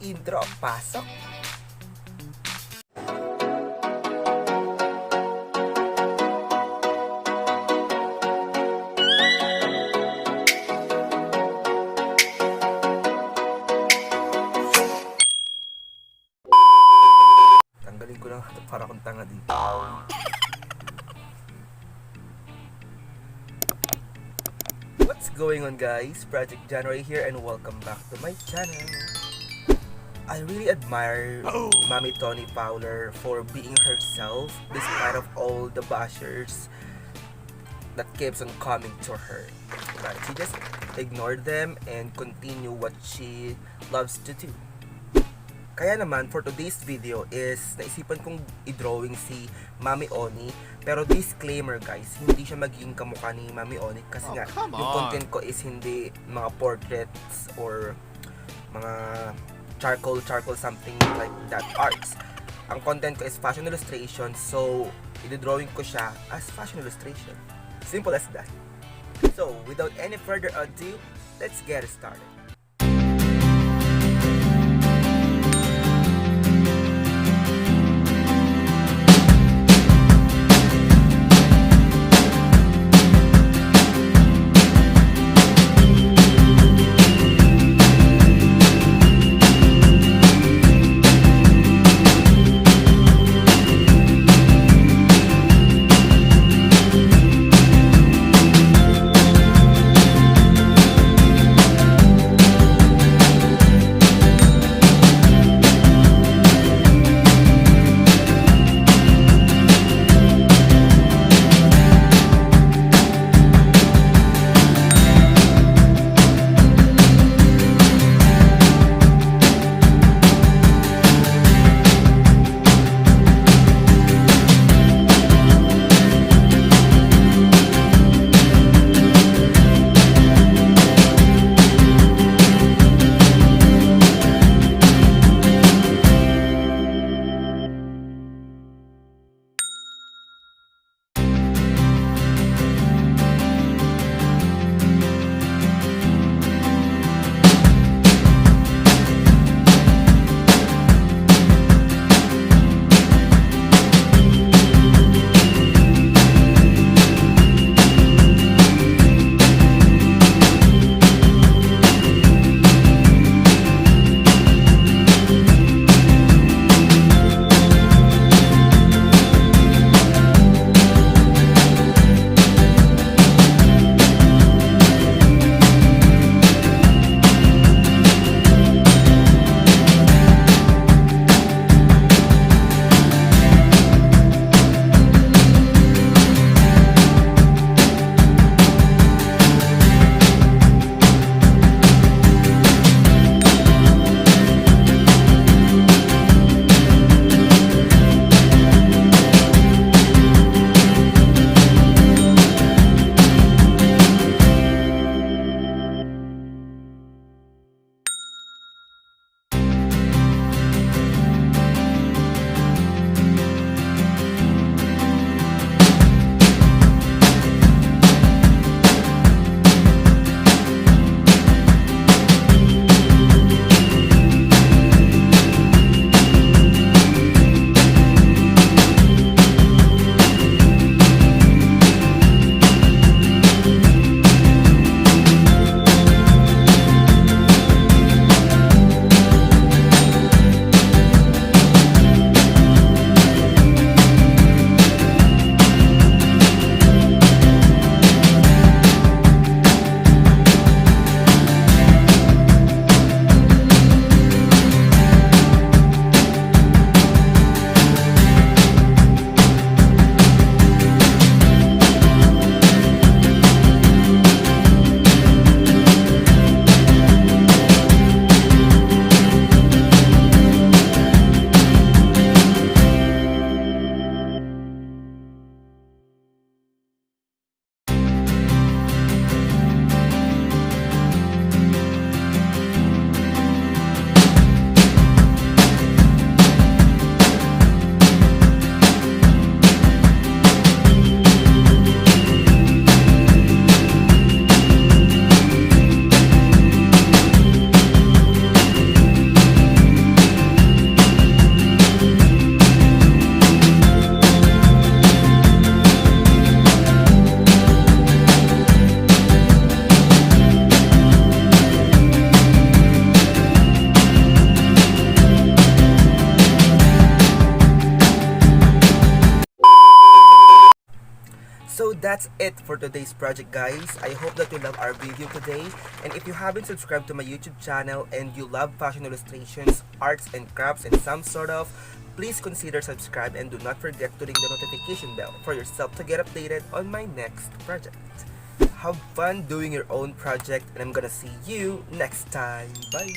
Intro, pasok! Tanggalin ko lang ito para kung tanga dito. What's going on, guys? ProjectJohnRey here and welcome back to my channel. I really admire Mommy Toni Fowler for being herself despite of all the bashers that keeps on coming to her. Right? She just ignored them and continue what she loves to do. Kaya naman, for today's video is naisipan kong i-drawing si Mommy Oni. Pero disclaimer guys, hindi siya magiging kamukha ni Mommy Oni kasi nga, yung content ko is hindi mga portraits or mga charcoal something like that arts. Ang content ko is fashion illustration, so i-drawing ko siya as fashion illustration. Simple as that. So, without any further ado, let's get started. that's it for today's project, guys. I hope that you love our video today. And if you haven't subscribed to my YouTube channel and you love fashion illustrations, arts and crafts and some sort of, please consider subscribe and do not forget to ring the notification bell for yourself to get updated on my next project. Have fun doing your own project and I'm gonna see you next time. Bye!